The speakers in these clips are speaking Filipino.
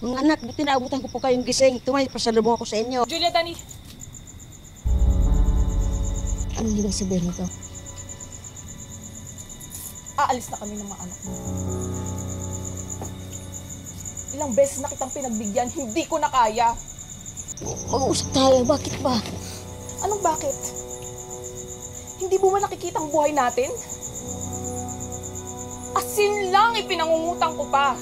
Mga anak, buti naabutan ko po kayong gising. Tumay, pasalubong ako sa inyo. Julia, Dani. Anong ibig sabihin nito? Aalis na kami ng mga anak mo. Ilang beses na kitang pinagbigyan, hindi ko na kaya. Mag-uusap tayo, bakit ba? Anong bakit? Hindi mo ba nakikita ang buhay natin? Asin lang ipinangungutang ko pa.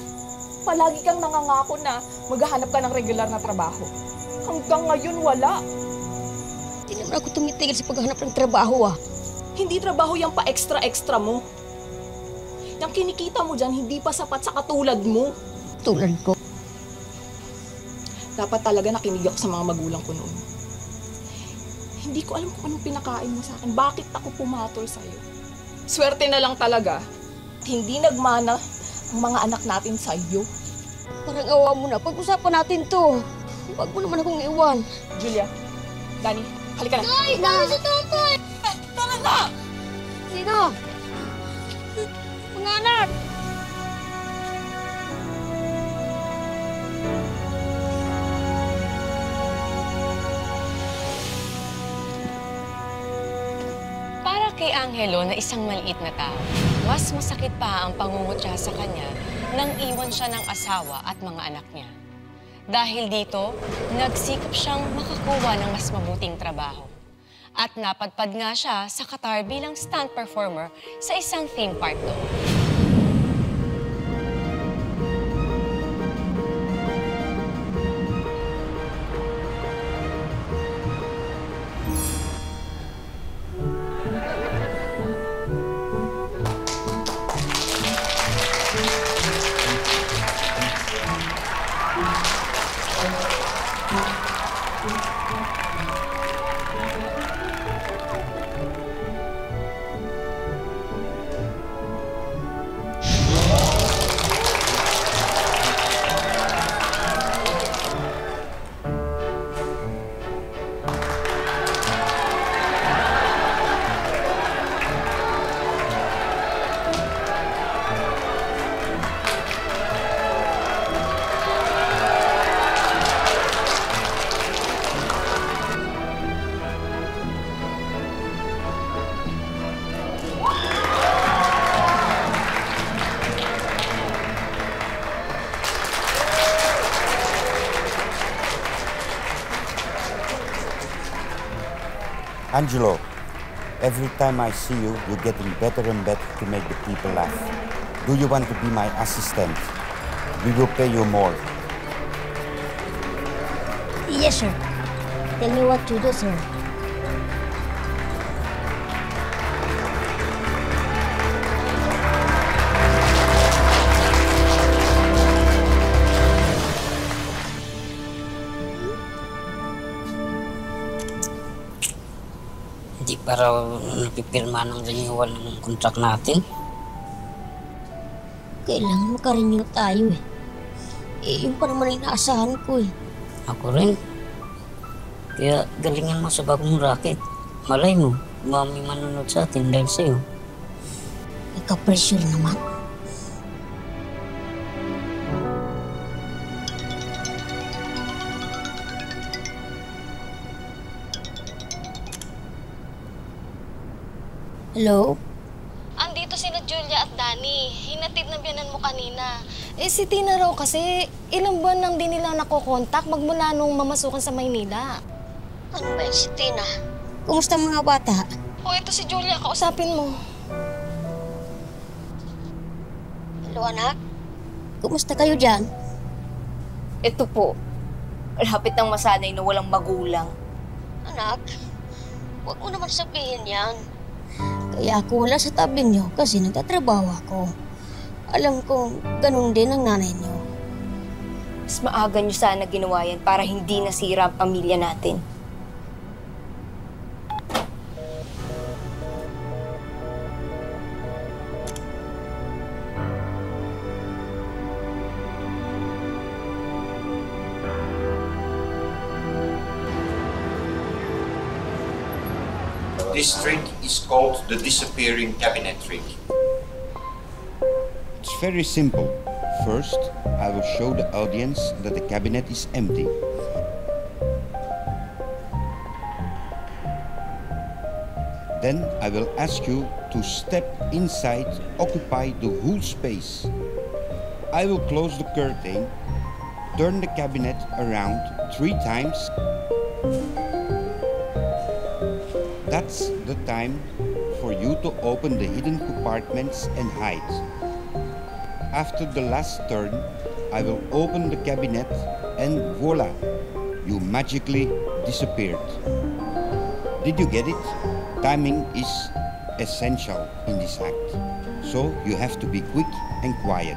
Palagi kang nangangako na maghahanap ka ng regular na trabaho. Hanggang ngayon wala. Hindi naman ako tumitigil sa paghahanap ng trabaho Hindi trabaho yung pa-extra-extra mo. Yung kinikita mo dyan, hindi pa sapat sa katulad mo. Tulad ko. Dapat talaga nakinig ako sa mga magulang ko noon. Hindi ko alam kung anong pinakain mo sa akin. Bakit ako pumatol sa'yo? Swerte na lang talaga. Hindi nagmana ang mga anak natin sa'yo. Parang awa mo na. Pag-usapan natin to. Huwag mo naman akong iwan. Julia, Dani, halika na. Ay, na! Si Totoy! Tara na! Sino? Mga anak! Para kay Angelo na isang maliit na tao, mas masakit pa ang pangungutya sa kanya nang iwan siya ng asawa at mga anak niya. Dahil dito, nagsikap siyang makakuha ng mas mabuting trabaho. At napadpad nga siya sa Qatar bilang stunt performer sa isang theme park doon. Angelo, every time I see you, you're getting better and better to make the people laugh. Do you want to be my assistant? We will pay you more. Yes, sir. Tell me what to do, sir. Hindi pa raw napipirma ng renewal ng contract natin. Kailangan makarenew tayo yun pa naman ang inaasahan ko Ako rin. Kaya galingan mo sa bagong racket. Malay mo, may manunod sa atin dahil sa'yo. Ika-pressure naman. Hello? Andito sina Julia at Dani. Hinatid na biyanan mo kanina. Si Tina raw kasi, ilang buwan nang din nila nakokontak magmula nung mamasukan sa Maynila. Ano ba si Tina? Kumusta mga bata? Ito si Julia, kausapin mo. Hello, anak? Kumusta kayo dyan? Ito po, malapit ng masanay na walang magulang. Anak, huwag mo naman sabihin yan. Kaya ako wala sa tabi niyo kasi nagtatrabaho ako. Alam kong ganun din ang nanay niyo. Mas maaga niyo sana ginawa yan para hindi nasira ang pamilya natin. This trick is called the disappearing cabinet trick. It's very simple. First, I will show the audience that the cabinet is empty. Then I will ask you to step inside, occupy the whole space. I will close the curtain, turn the cabinet around 3 times. That's the time for you to open the hidden compartments and hide. After the last turn, I will open the cabinet and voila, you magically disappeared. Did you get it? Timing is essential in this act, so you have to be quick and quiet.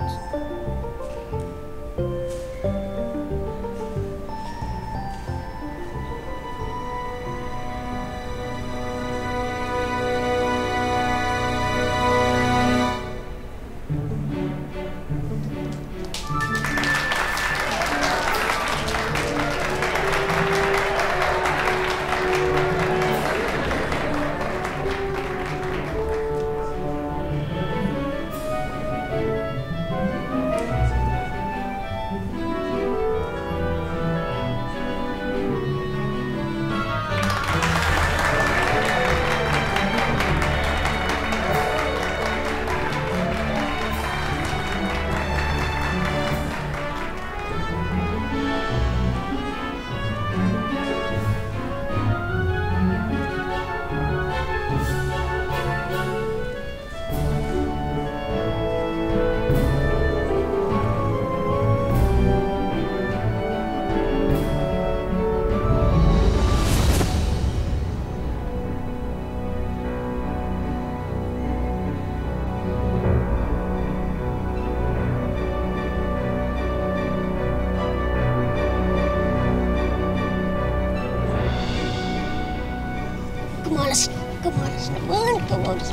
Kemalas naman, kemalas.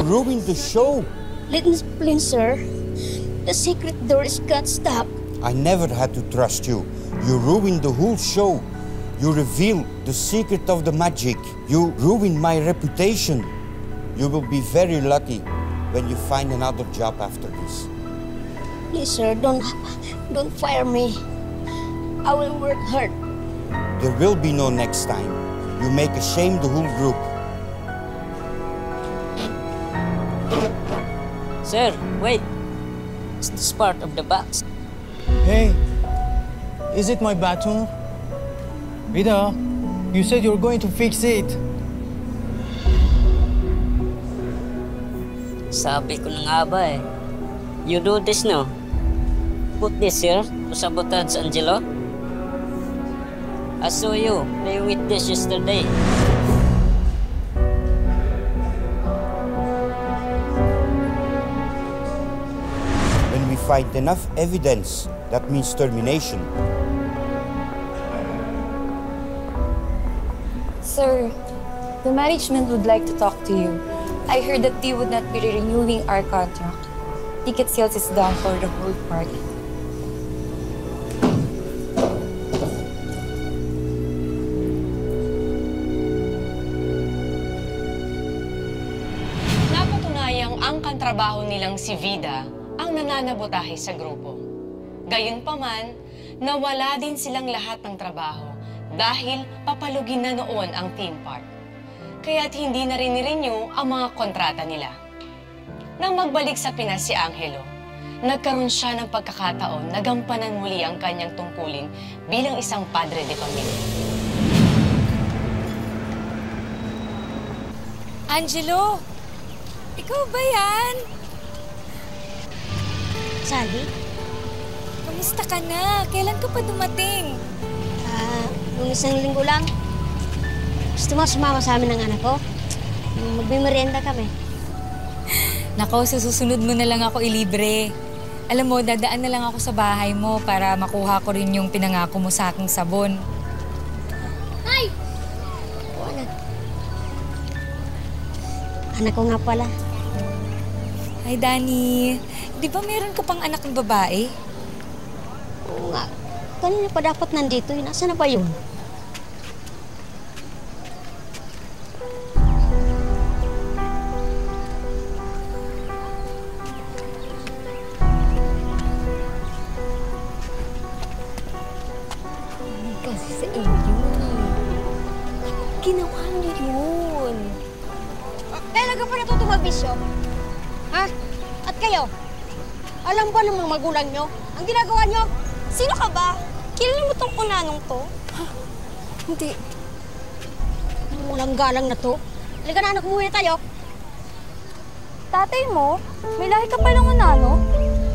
Ruined the show. Let me explain, sir. The secret door is got stuck. I never had to trust you. You ruined the whole show. You revealed the secret of the magic. You ruined my reputation. You will be very lucky when you find another job after this. Please, sir, don't fire me. I will work hard. There will be no next time. You make ashamed the whole group. Sir, wait. Is this part of the box? Hey, is it my baton? Vida, you said you were going to fix it. Sabi ko na nga ba eh. You do this no? Put this here to sabotage Angelo. I saw you playing with this yesterday. When we find enough evidence, that means termination. Sir, the management would like to talk to you. I heard that they would not be renewing our contract. Ticket sales is down for the whole party. Napatunayang ang kantrabaho nilang si Vida ang nananabotahe sa grupo. Gayunpaman, nawala din silang lahat ng trabaho dahil papalugin na noon ang theme park. Kaya't hindi na rin ni-renew ang mga kontrata nila. Nang magbalik sa Pinas si Angelo, nagkaroon siya ng pagkakataon na gampanan muli ang kanyang tungkulin bilang isang padre de pamilya. Angelo! Ikaw ba yan? Sally? Kamusta ka na? Kailan ka pa dumating? Nung isang linggo lang. Gusto mo sumama sa amin ng anak ko? Magmimerienda kami. Nako, sa susunod mo na lang ako ilibre. Alam mo, dadaan na lang ako sa bahay mo para makuha ko rin yung pinangako mo sa aking sabon. Ay! O, anak. Anak ko nga pala. Ay, Danny. Di ba meron ka pang anak ng babae? Oo nga. Kanina pa dapat nandito. Nasaan na ba yun? Kasi sa inyo. Ginawa niyo yun. Kailan ka pa natuto magbisyo? Ha? At kayo? Alam ba ng mga magulang nyo ang ginagawa nyo? Sino ka ba? Kilala mo tong kunanong to? Hindi. Walang galang na to. Halika na, anak, umuwi tayo. Tatay mo? May lahi ka palang unano?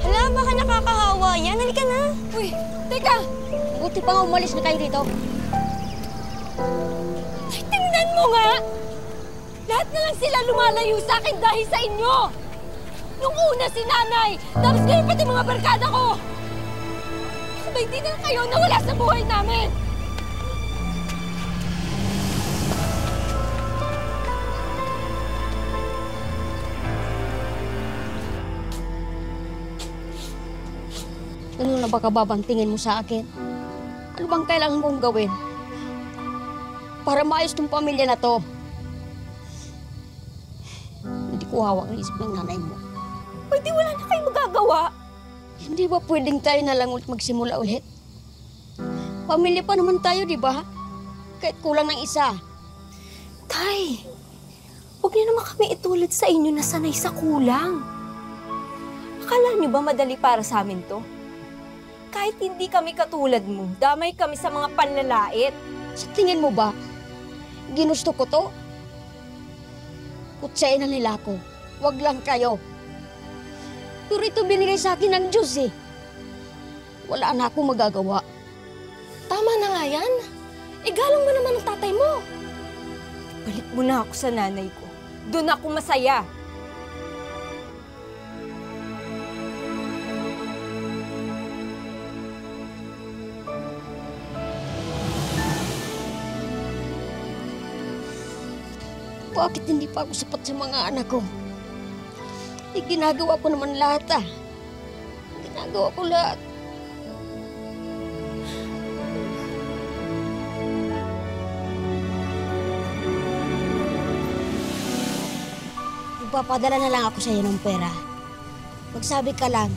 Hala, baka nakakahawa yan. Halika na. Uy, teka! Buti pa nga umalis na kayo dito. Ay, tingnan mo nga! Lahat na lang sila lumalayo sa akin dahil sa inyo! Nung una si nanay, tapos ngayon pati mga barkada ko! Sabay din na kayo nawala sa buhay namin! Ganun na ba kababantingin mo sa akin? Ano bang kailangan mong gawin? Para maayos tong pamilya na to. Hindi ko hawak ang isip ng nanay mo. Pwede wala na kayo magagawa! Hindi ba pwedeng tayo na lang ulit magsimula ulit? Pamilya pa naman tayo, di ba? Kahit kulang ng isa. Tay, huwag niyo naman kami itulad sa inyo na sanay sa kulang. Akala niyo ba madali para sa amin to? Kahit hindi kami katulad mo, damay kami sa mga panlalait. Sa tingin mo ba, ginusto ko to? Kutsain na nila ako. Wag lang kayo. Pero ito binigay sa akin ng Diyos eh. Wala na akong magagawa. Tama na nga yan. Igalang mo naman ang tatay mo. Balik mo na ako sa nanay ko. Doon ako masaya. Bakit hindi pa ako sapat sa mga anak ko? Ginagawa ko naman lahat ah. Ginagawa ko lahat. Magpapadala na lang ako sa iyo ng pera. Magsabi ka lang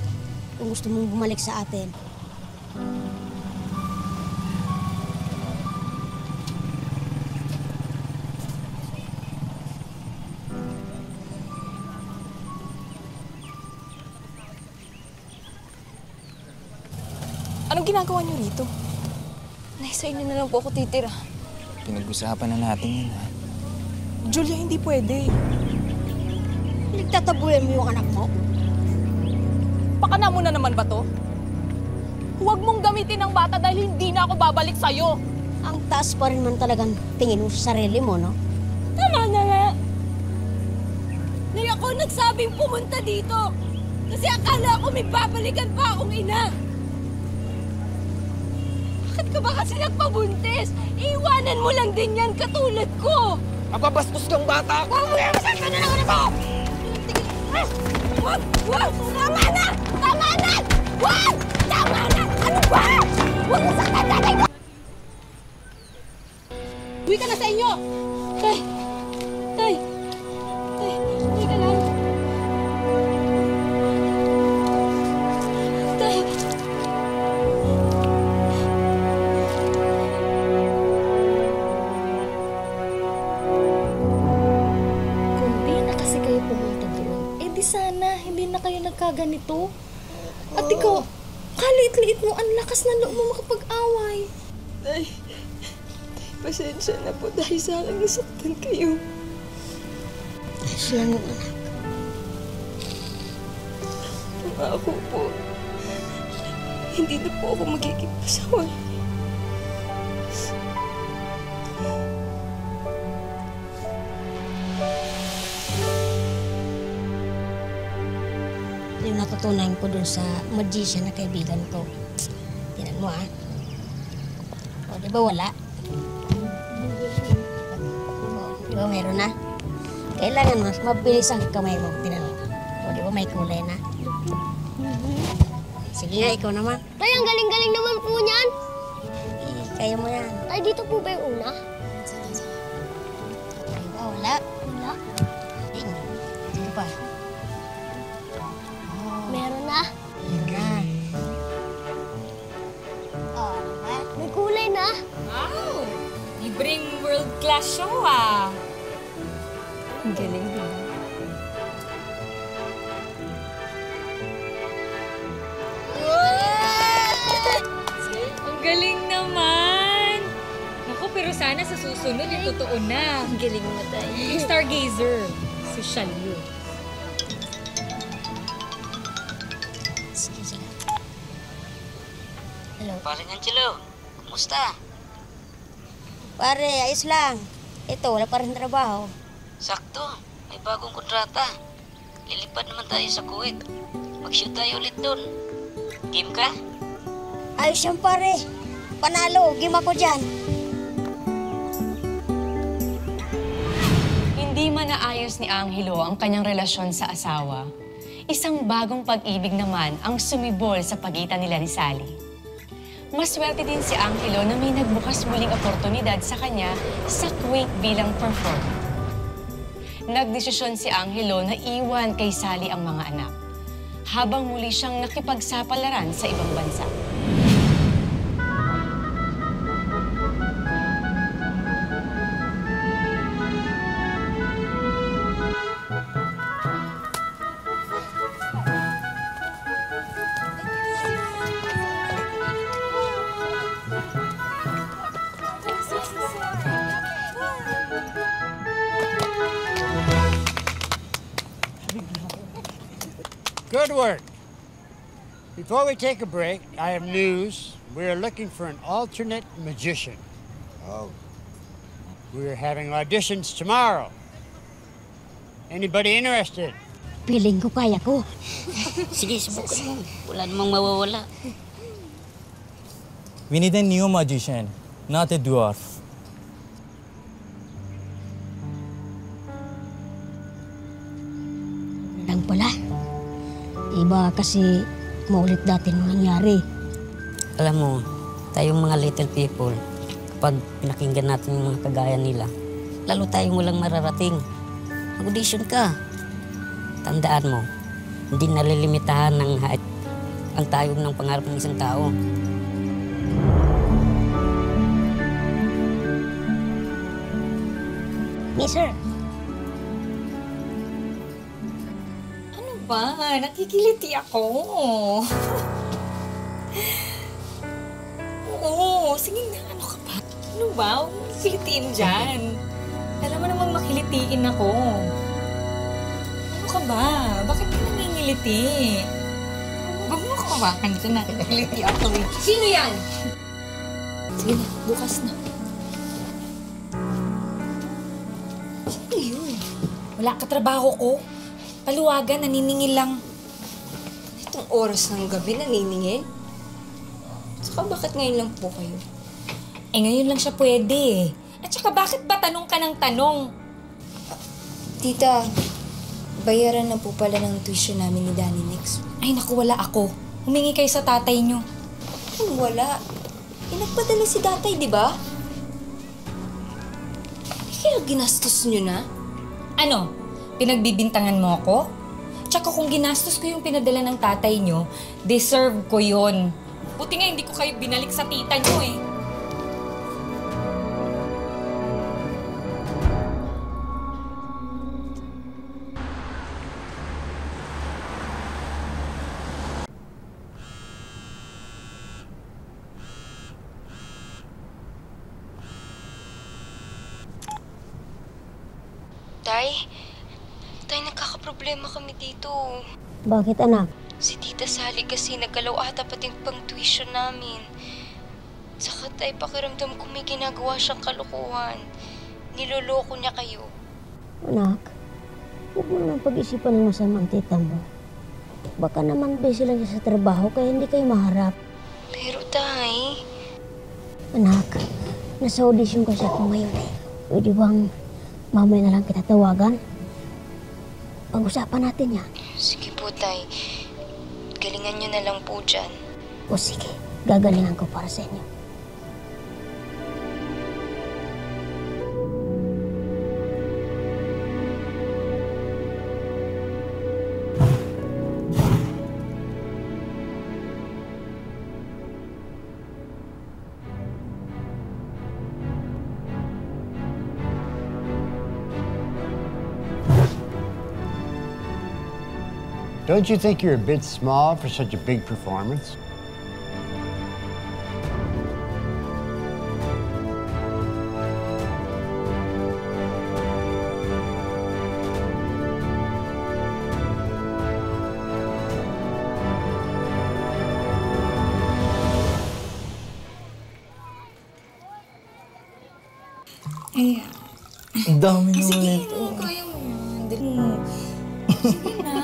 kung gusto mong bumalik sa atin. Anong ginagawa niyo rito? Nasa inyo na lang po ako titira. Pinag-usapan na natin yun, ha? Julia, hindi pwede. Nagtatabuyan mo yung anak mo? Pakana mo na naman ba to? Huwag mong gamitin ang bata dahil hindi na ako babalik sa'yo. Ang taas pa rin man talagang tingin mo sa sarili mo, no? Tama na nga. Hindi ako nagsabing pumunta dito. Kasi akala ko may babalikan pa akong ina. Bakit ka ba kasi nagpabuntis? Iwanan mo lang din yan katulad ko. Mapabastos kang bata! Huwag mo yan masaktan na ng anak ko! Wag! Wag! Tama na! Tama na! Wag! Tama na! Ano ba? Huwag mo saktan nanay ko! Uwi ka na sa inyo! Tay! Tay! Tay! Uwi ka lang! Tay! Kung di na kasi kayo pumunta doon, eh di sana hindi na kayo nagkaganito. At ikaw, kalit-liit mo, ang lakas na loob mo makapag-away. Tay, pasensya na po dahil sa akin nasaktan kayo. Ayos lang yung anak. Pangako po, hindi na po ako magiging pasaway. Yung natutunan ko dun sa magician na kaibigan ko. Tingnan mo ah. O, di ba wala? O, di ba meron na? Kailangan mas mabilis ang kamay mo. Tingnan mo. O, O, di ba may kulay na? Sige nga, ikaw naman. Tay, ang galing-galing naman po niyan. Kaya mo yan. Tay, dito po ba yung una? Ay ba, wala? Wala. Sige pa. Meron na. Yan na. Oh, diba? May kulay na. Wow! Libreng world-class show ah! Ang galing din. Ang galing naman! Naku, pero sana sa susunod yung totoo na. Ang galing mo tayo. Yung stargazer. Social yun. Sige, sige. Hello? Paring Angelo, kumusta? Pare, ayos lang. Ito, wala pa rin trabaho. Sakto, may bagong kontrata. Lilipad naman tayo sa Kuwait. Mag-shoot tayo ulit doon. Game ka? Ayos yan, pare. Panalo, game ako dyan. Hindi man naayos ni Angelo ang kanyang relasyon sa asawa, isang bagong pag-ibig naman ang sumibol sa pagitan nila ni Sally. Maswerte din si Angelo na may nagbukas muling oportunidad sa kanya sa Kuwait bilang performer. Nagdesisyon si Angelo na iwan kay Sally ang mga anak, habang muli siyang nakipagsapalaran sa ibang bansa. Good work. Before we take a break, I have news. We are looking for an alternate magician. Oh. We're having auditions tomorrow. Anybody interested? Piling ko kaya ko. Sige, subukan mo. Wala namang mawawala. We need a new magician, not a dwarf. Lang pala. Iba kasi maulit dati nung nangyari. Alam mo, tayong mga little people, kapag pinakinggan natin yung mga kagaya nila, lalo tayong walang mararating. Mag-audition ka. Tandaan mo, hindi nalilimitahan ng height ang tayong ng pangarap ng isang tao. Mister, Ano ba? Nakikiliti ako. Oo, sige na. Ano ka ba? Ano ba? Huwag mo kilitiin dyan. Alam mo namang makilitiin ako. Ano ka ba? Bakit ka nangingiliti? Huwag mo ako mawakan dito na. Nakikiliti ako. Sino yan? Sige na, bukas na. Sino yun? Wala ka trabaho ko. Paluwagan, naniningil lang. Itong oras ng gabi, naniningil? Saka bakit ngayon lang po kayo? Eh, ngayon lang siya pwede. At saka bakit ba tanong ka ng tanong? Tita, bayaran na po pala ng tuition namin ni Danny next week. Ay, naku, wala ako. Humingi kayo sa tatay niyo. Anong wala? Nagpadala si tatay, di ba? Kaya ginastos nyo na? Ano? Pinagbibintangan mo ako? Tsaka kung ginastos ko yung pinadala ng tatay niyo, deserve ko yon. Buti nga hindi ko kayo binalik sa tita niyo eh. Tay, nagkakaproblema kami dito. Bakit anak? Si Tita Sally kasi nagalaw ata pati pang tuition namin. Saka tay, pakiramdam ko may ginagawa siyang kalokohan. Niloloko niya kayo. Anak, huwag mo naman pag-isipan ng masamang tita mo. Baka naman busy lang siya sa trabaho kaya hindi kayo maharap. Pero tay... Anak, nasa audition kasi ako ngayon eh. Pwede bang mamaya na lang kita tawagan? Pag-usapan natin yan. Sige po, Tay. Galingan nyo na lang po dyan. O sige, gagalingan ko para sa inyo. Don't you think you're a bit small for such a big performance? Ay, Ang dami naman sige ito. mo, kaya mo yan. Dali mo. Sige na,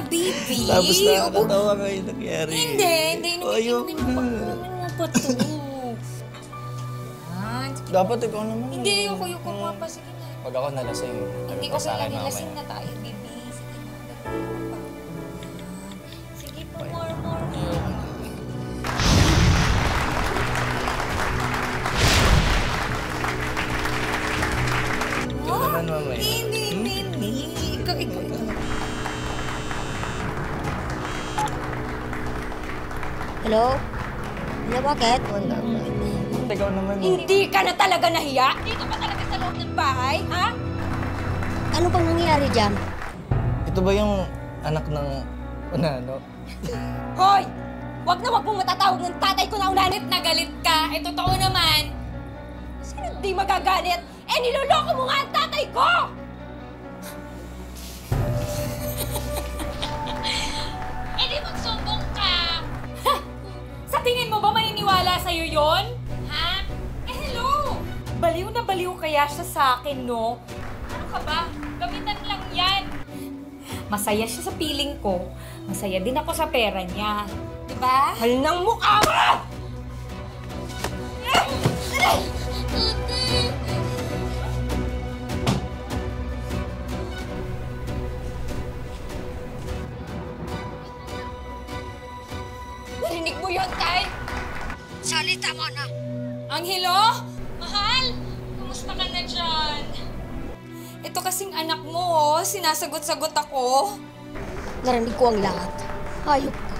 baby. Tapos nakakatawa kayo nangyari. Hindi. Ayoko na. Naman mo pa to. Dapat ikaw naman. Hindi, ayoko nga pa. Sige na. Pag ako nalasing, Hindi, ka okay sa akin lang. Lasing mamaya. na tayo, baby. Sige na, dali mo pa. Sige po, more. Ayoko na. Ikaw naman mamaya. Hindi. Ikaw. Hello? Hello, bakit? Ikaw naman. Hindi ka na talaga nahiya? Dito ka talaga sa loob ng bahay, ha? Ano bang nangyayari dyan? Ito ba yung anak ng Unano? Hoy! Wag na wag mong matatawag ng tatay ko na ulanit na Galit ka. Eh, totoo naman. Sino di magagalit? Eh, niloloko mo nga ang tatay ko! Eh, di magsumbong ka. Sa tingin mo ba maniniwala sa'yo yon? Ha? Eh, hello! Baliw na baliw kaya siya sa akin, no? Ano ka ba? Gamitan lang yan. Masaya siya sa piling ko. Masaya din ako sa pera niya. Diba? Hal ng mukha mo! Narinig mo yun, Tay? Sally, tama na. Angelo? Mahal? Kumusta ka na dyan? Ito kasing anak mo, oh. Sinasagot-sagot ako. Narinig ko ang lahat. Hayop ka.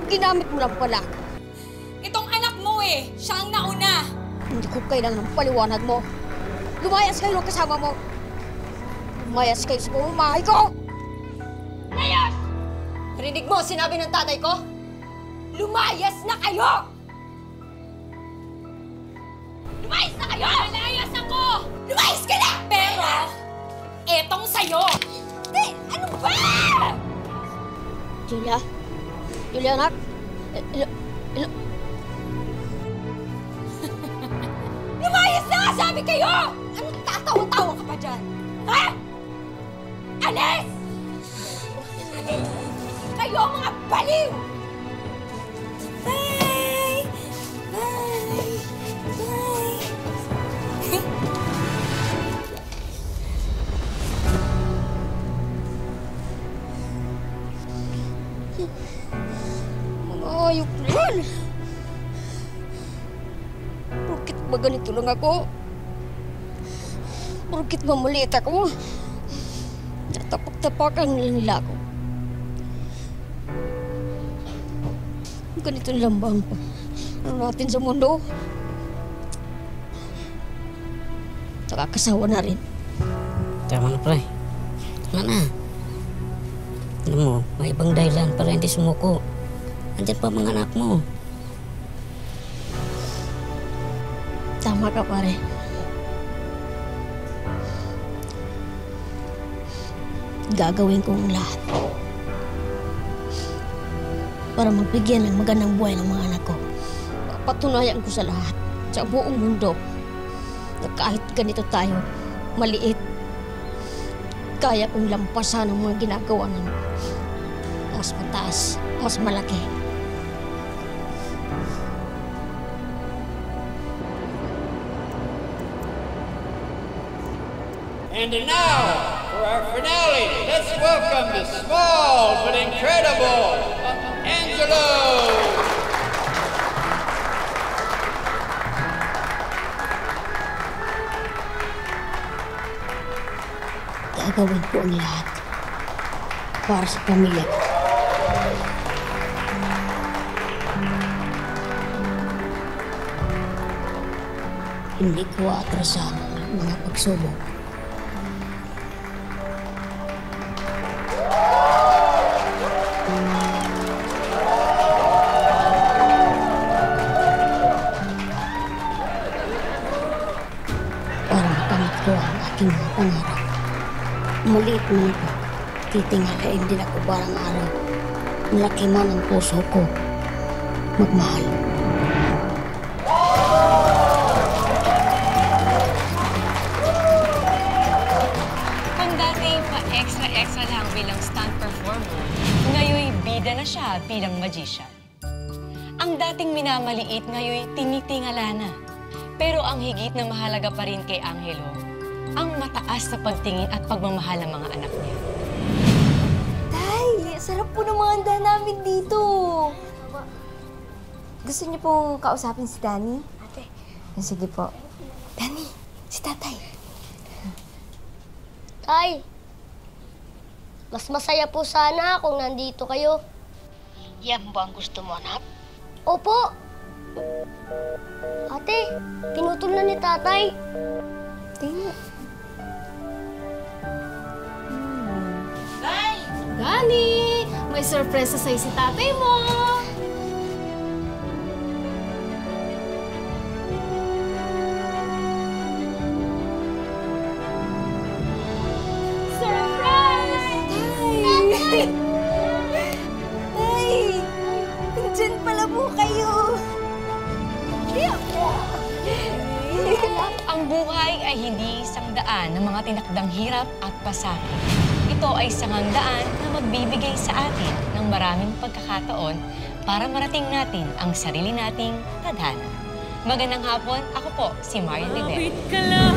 Ginamit mo lang pala. Itong anak mo eh, siya ang nauna. Hindi ko kailangan ng paliwanag mo. Lumayas kayo ng kasama mo. Lumayas kayo sa pamamahay ko! Layas! Narinig mo sinabi ng tatay ko? Lumayas na kayo! Lumayas na kayo! Malayas ako! Lumayas ka na! Pero, etong sa'yo. Ano ba? Julia? Julia, anak? Lumayas na nga sabi kayo! Anong tatawa-tawa ka pa dyan? Ha? Alis! Kayo mga baliw! Bye! Bye! Bye! Mga hayop na yan. Bakit ba ganito lang ako? Bakit ba maliit ako? Natapak-tapakan nila ako. Ganito lang ba ang ano natin sa mundo? Nakakasawa na rin. Tama na, pre. Tama na. Alam mo, may ibang dahilan para hindi sumuko. Andiyan pa mga anak mo. Tama ka, pare. Gagawin ko ang lahat para magbigyan ng magandang buhay ng mga anak ko. Patunayan ko sa lahat, sa buong mundo, na kahit ganito tayo, maliit, kaya kong lampasan ang mga ginagawa ng mas mataas, mas malaki. And now, for our finale, let's welcome the small but incredible Angelo! Gagawin ko ang lahat para sa pamilya ko. Hindi ko aatrasan ang mga pagsubok. Para makamit ko ang aking mga pangarap. Maliit man ako, titingalain din ako parang araw. Malaki man ang puso ko, magmahal. Kung dati pa-extra lang bilang stunt performer, ngayon bida na siya bilang magician. Ang dating minamaliit ngayon tinitingala na. Pero ang higit na mahalaga pa rin kay Angelo, ang mataas na pagtingin at pagmamahal ng mga anak niya. Tay, sarap po ng mga handa namin dito. Gusto niyo pong kausapin si Danny? Ate. Sige po. Danny, si tatay. Tay, mas masaya po sana kung nandito kayo. Yan ba ang gusto mo, anak? Opo. Ate, pinutol na ni tatay. Dani! May surprise sa'yo si tatay mo! Surprise! Tay! Tay! Diyan pala po kayo! Ang buhay ay hindi isang daan ng mga tinakdang hirap at pasakit. Ito ay isang daan na magbibigay sa atin ng maraming pagkakataon para marating natin ang sarili nating tadhana. Magandang hapon, ako po si Marian Rivera.